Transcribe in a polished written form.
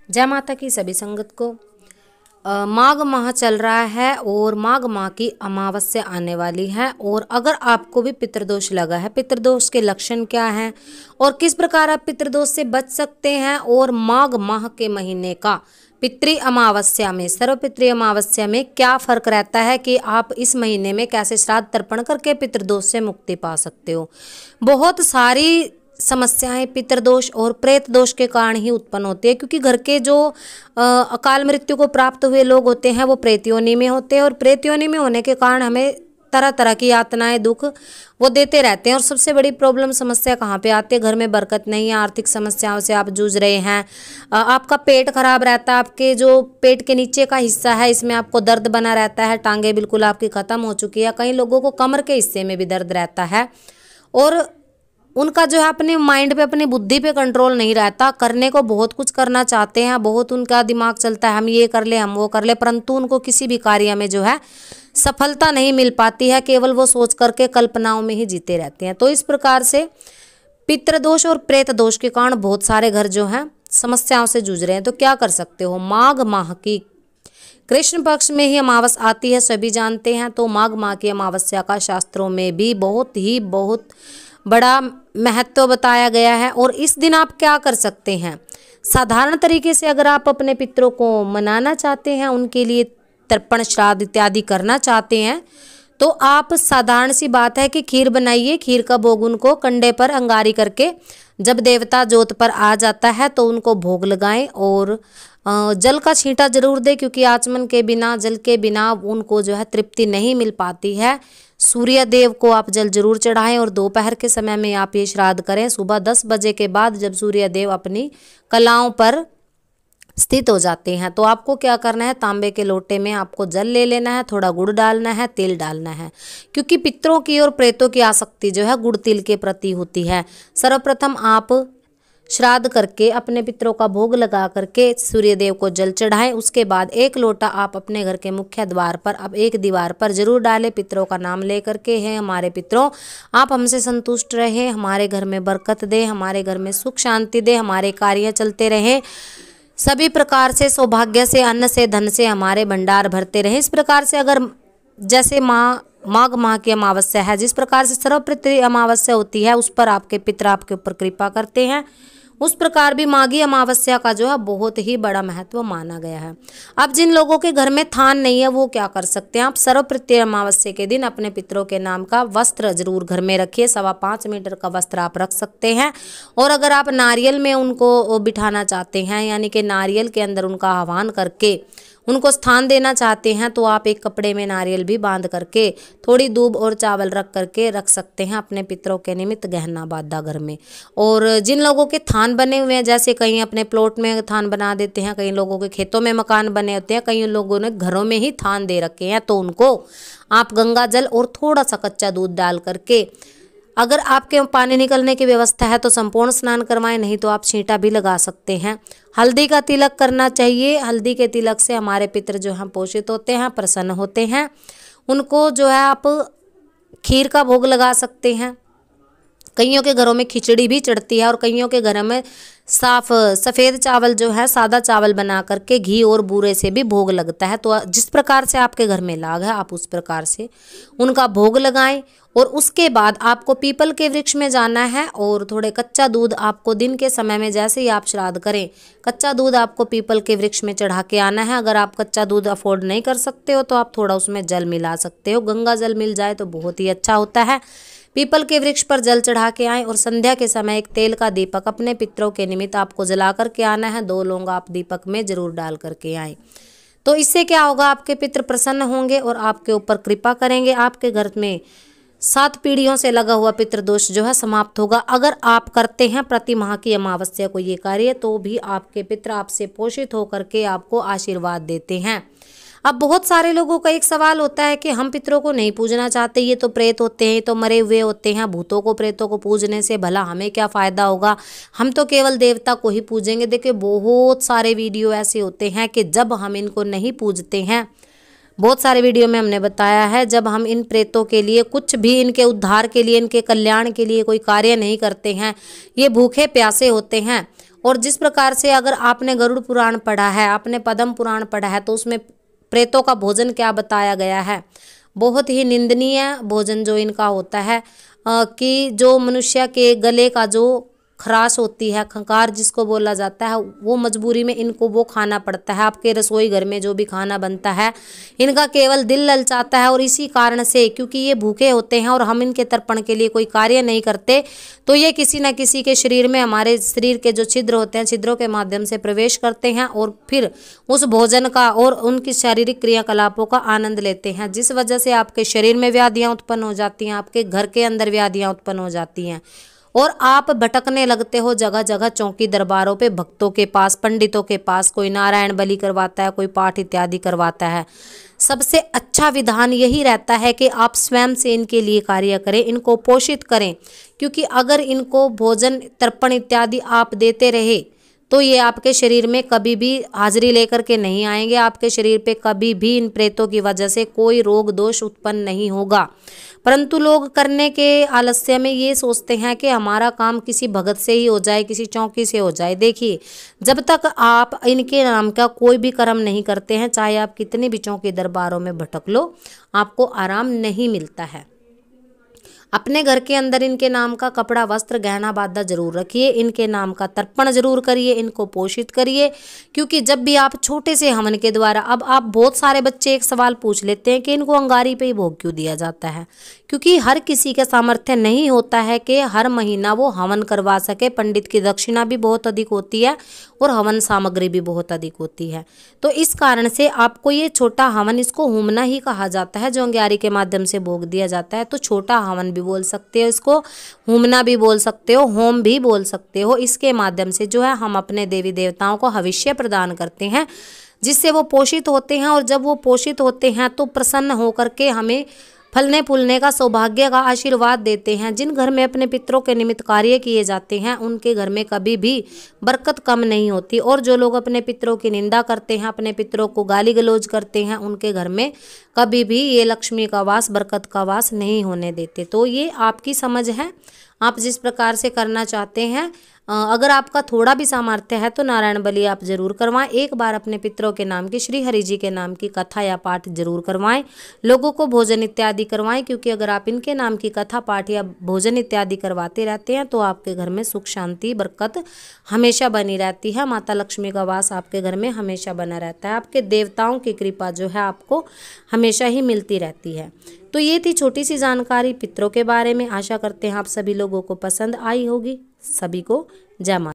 जय माता की सभी संगत को। माघ माह चल रहा है और माघ माह की अमावस्या आने वाली है। और अगर आपको भी पितृदोष लगा है, पितृदोष के लक्षण क्या हैं और किस प्रकार आप पितृदोष से बच सकते हैं, और माघ माह के महीने का पितृ अमावस्या में, सर्वपितृ अमावस्या में क्या फर्क रहता है कि आप इस महीने में कैसे श्राद्ध तर्पण करके पितृदोष से मुक्ति पा सकते हो। बहुत सारी समस्याएं पितृदोष और प्रेत दोष के कारण ही उत्पन्न होती है, क्योंकि घर के जो अकाल मृत्यु को प्राप्त हुए लोग होते हैं वो प्रेत योनि में होते हैं, और प्रेत योनि में होने के कारण हमें तरह तरह की यातनाएं, दुख वो देते रहते हैं। और सबसे बड़ी प्रॉब्लम समस्या कहाँ पे आती है? घर में बरकत नहीं है, आर्थिक समस्याओं से आप जूझ रहे हैं, आपका पेट खराब रहता है, आपके जो पेट के नीचे का हिस्सा है इसमें आपको दर्द बना रहता है, टांगे बिल्कुल आपकी खत्म हो चुकी है, कई लोगों को कमर के हिस्से में भी दर्द रहता है, और उनका जो है अपने माइंड पे, अपनी बुद्धि पे कंट्रोल नहीं रहता। करने को बहुत कुछ करना चाहते हैं, बहुत उनका दिमाग चलता है हम ये कर ले, हम वो कर ले, परंतु उनको किसी भी कार्य में जो है सफलता नहीं मिल पाती है, केवल वो सोच करके कल्पनाओं में ही जीते रहते हैं। तो इस प्रकार से पितृदोष और प्रेत दोष के कारण बहुत सारे घर जो हैं समस्याओं से जूझ रहे हैं। तो क्या कर सकते हो? माघ माह की कृष्ण पक्ष में ही अमावस आती है, सभी जानते हैं। तो माघ माह की अमावस्या का शास्त्रों में भी बहुत बड़ा महत्व बताया गया है। और इस दिन आप क्या कर सकते हैं? साधारण तरीके से अगर आप अपने पितरों को मनाना चाहते हैं, उनके लिए तर्पण श्राद्ध इत्यादि करना चाहते हैं, तो आप साधारण सी बात है कि खीर बनाइए, खीर का भोग उनको कंडे पर अंगारी करके जब देवता जोत पर आ जाता है तो उनको भोग लगाएं, और जल का छींटा जरूर दें, क्योंकि आचमन के बिना, जल के बिना उनको जो है तृप्ति नहीं मिल पाती है। सूर्य देव को आप जल जरूर चढ़ाएं, और दोपहर के समय में आप ये श्राद्ध करें। सुबह 10 बजे के बाद जब सूर्य देव अपनी कलाओं पर स्थित हो जाते हैं, तो आपको क्या करना है? तांबे के लोटे में आपको जल ले लेना है, थोड़ा गुड़ डालना है, तेल डालना है, क्योंकि पितरों की और प्रेतों की आसक्ति जो है गुड़ तिल के प्रति होती है। सर्वप्रथम आप श्राद्ध करके अपने पितरों का भोग लगा करके सूर्य देव को जल चढ़ाएं। उसके बाद 1 लोटा आप अपने घर के मुख्य द्वार पर, अब एक दीवार पर जरूर डालें, पितरों का नाम ले करके, हैं हमारे पितरों आप हमसे संतुष्ट रहें, हमारे घर में बरकत दे, हमारे घर में सुख शांति दे, हमारे कार्य चलते रहें, सभी प्रकार से सौभाग्य से, अन्न से, धन से हमारे भंडार भरते रहें। इस प्रकार से अगर जैसे माघ माह की अमावस्या है, जिस प्रकार से सर्वपितृ अमावस्या होती है, उस पर आपके पितर आपके ऊपर कृपा करते हैं, उस प्रकार भी माघी अमावस्या का जो है बहुत ही बड़ा महत्व माना गया है। अब जिन लोगों के घर में थान नहीं है वो क्या कर सकते हैं? आप सर्वपितृ अमावस्या के दिन अपने पितरों के नाम का वस्त्र जरूर घर में रखिए। 5.25 मीटर का वस्त्र आप रख सकते हैं। और अगर आप नारियल में उनको बिठाना चाहते हैं, यानी कि नारियल के अंदर उनका आह्वान करके उनको स्थान देना चाहते हैं, तो आप एक कपड़े में नारियल भी बांध करके थोड़ी दूब और चावल रख करके रख सकते हैं अपने पितरों के निमित्त गहना बाधा घर में। और जिन लोगों के थान बने हुए हैं, जैसे कहीं अपने प्लॉट में थान बना देते हैं, कई लोगों के खेतों में मकान बने होते हैं, कई लोगों ने घरों में ही थान दे रखे हैं, तो उनको आप गंगा जल और थोड़ा सा कच्चा दूध डाल करके, अगर आपके पानी निकलने की व्यवस्था है तो संपूर्ण स्नान करवाएं, नहीं तो आप छींटा भी लगा सकते हैं। हल्दी का तिलक करना चाहिए। हल्दी के तिलक से हमारे पितर जो हैं पोषित होते हैं, प्रसन्न होते हैं। उनको जो है आप खीर का भोग लगा सकते हैं। कईयों के घरों में खिचड़ी भी चढ़ती है, और कईयों के घरों में साफ सफ़ेद चावल जो है, सादा चावल बना करके घी और बूरे से भी भोग लगता है। तो जिस प्रकार से आपके घर में लाग है, आप उस प्रकार से उनका भोग लगाएं। और उसके बाद आपको पीपल के वृक्ष में जाना है, और थोड़े कच्चा दूध आपको दिन के समय में, जैसे ही आप श्राद्ध करें, कच्चा दूध आपको पीपल के वृक्ष में चढ़ा के आना है। अगर आप कच्चा दूध अफोर्ड नहीं कर सकते हो तो आप थोड़ा उसमें जल मिला सकते हो। गंगा जल मिल जाए तो बहुत ही अच्छा होता है। पीपल के वृक्ष पर जल चढ़ा के आएँ, और संध्या के समय एक तेल का दीपक अपने पितरों के निमित्त आपको जला करके आना है। 2 लौंग आप दीपक में जरूर डाल करके आएँ। तो इससे क्या होगा? आपके पितर प्रसन्न होंगे और आपके ऊपर कृपा करेंगे। आपके घर में 7 पीढ़ियों से लगा हुआ पितृदोष जो है समाप्त होगा। अगर आप करते हैं प्रति माह की अमावस्या को ये कार्य, तो भी आपके पितर आपसे पोषित होकर के आपको आशीर्वाद देते हैं। अब बहुत सारे लोगों का एक सवाल होता है कि हम पितरों को नहीं पूजना चाहते, ये तो प्रेत होते हैं, तो मरे हुए होते हैं, भूतों को प्रेतों को पूजने से भला हमें क्या फ़ायदा होगा, हम तो केवल देवता को ही पूजेंगे। देखिए बहुत सारे वीडियो ऐसे होते हैं कि जब हम इनको नहीं पूजते हैं, बहुत सारे वीडियो में हमने बताया है, जब हम इन प्रेतों के लिए कुछ भी, इनके उद्धार के लिए, इनके कल्याण के लिए कोई कार्य नहीं करते हैं, ये भूखे प्यासे होते हैं और जिस प्रकार से अगर आपने गरुड़ पुराण पढ़ा है, आपने पद्म पुराण पढ़ा है, तो उसमें प्रेतों का भोजन क्या बताया गया है। बहुत ही निंदनीय भोजन जो इनका होता है कि जो मनुष्य के गले का जो खराश होती है, खंकार जिसको बोला जाता है, वो मजबूरी में इनको वो खाना पड़ता है। आपके रसोई घर में जो भी खाना बनता है, इनका केवल दिल ललचाता है। और इसी कारण से, क्योंकि ये भूखे होते हैं और हम इनके तर्पण के लिए कोई कार्य नहीं करते, तो ये किसी न किसी के शरीर में, हमारे शरीर के जो छिद्र होते हैं, छिद्रों के माध्यम से प्रवेश करते हैं और फिर उस भोजन का और उनकी शारीरिक क्रियाकलापों का आनंद लेते हैं, जिस वजह से आपके शरीर में व्याधियाँ उत्पन्न हो जाती हैं, आपके घर के अंदर व्याधियाँ उत्पन्न हो जाती हैं और आप भटकने लगते हो जगह जगह, चौकी दरबारों पे, भक्तों के पास, पंडितों के पास। कोई नारायण बलि करवाता है, कोई पाठ इत्यादि करवाता है। सबसे अच्छा विधान यही रहता है कि आप स्वयं से इनके लिए कार्य करें, इनको पोषित करें, क्योंकि अगर इनको भोजन तर्पण इत्यादि आप देते रहे तो ये आपके शरीर में कभी भी हाजिरी लेकर के नहीं आएंगे। आपके शरीर पे कभी भी इन प्रेतों की वजह से कोई रोग दोष उत्पन्न नहीं होगा। परंतु लोग करने के आलस्य में ये सोचते हैं कि हमारा काम किसी भगत से ही हो जाए, किसी चौकी से हो जाए। देखिए, जब तक आप इनके नाम का कोई भी कर्म नहीं करते हैं, चाहे आप कितने भी चौकी दरबारों में भटक लो, आपको आराम नहीं मिलता है। अपने घर के अंदर इनके नाम का कपड़ा, वस्त्र, गहना बाधा जरूर रखिए, इनके नाम का तर्पण जरूर करिए, इनको पोषित करिए। क्योंकि जब भी आप छोटे से हवन के द्वारा, अब आप बहुत सारे बच्चे एक सवाल पूछ लेते हैं कि इनको अंगारी पे ही भोग क्यों दिया जाता है। क्योंकि हर किसी का सामर्थ्य नहीं होता है कि हर महीना वो हवन करवा सके। पंडित की दक्षिणा भी बहुत अधिक होती है और हवन सामग्री भी बहुत अधिक होती है। तो इस कारण से आपको ये छोटा हवन, इसको होमना ही कहा जाता है, जो अंगारी के माध्यम से भोग दिया जाता है। तो छोटा हवन भी बोल सकते हो, इसको होमना भी बोल सकते हो, होम भी बोल सकते हो। इसके माध्यम से जो है हम अपने देवी देवताओं को हविष्य प्रदान करते हैं, जिससे वो पोषित होते हैं। और जब वो पोषित होते हैं तो प्रसन्न होकर के हमें फलने फूलने का सौभाग्य का आशीर्वाद देते हैं। जिन घर में अपने पितरों के निमित्त कार्य किए जाते हैं, उनके घर में कभी भी बरकत कम नहीं होती। और जो लोग अपने पितरों की निंदा करते हैं, अपने पितरों को गाली गलौज करते हैं, उनके घर में कभी भी ये लक्ष्मी का वास, बरकत का वास नहीं होने देते। तो ये आपकी समझ है, आप जिस प्रकार से करना चाहते हैं। अगर आपका थोड़ा भी सामर्थ्य है तो नारायण बलि आप जरूर करवाएं। एक बार अपने पितरों के नाम की, श्री हरि जी के नाम की कथा या पाठ जरूर करवाएं। लोगों को भोजन इत्यादि करवाएं, क्योंकि अगर आप इनके नाम की कथा, पाठ या भोजन इत्यादि करवाते रहते हैं तो आपके घर में सुख, शांति, बरकत हमेशा बनी रहती है। माता लक्ष्मी का वास आपके घर में हमेशा बना रहता है। आपके देवताओं की कृपा जो है आपको हमेशा ही मिलती रहती है। तो ये थी छोटी सी जानकारी पितरों के बारे में। आशा करते हैं आप सभी लोगों को पसंद आई होगी। सभी को जय माता।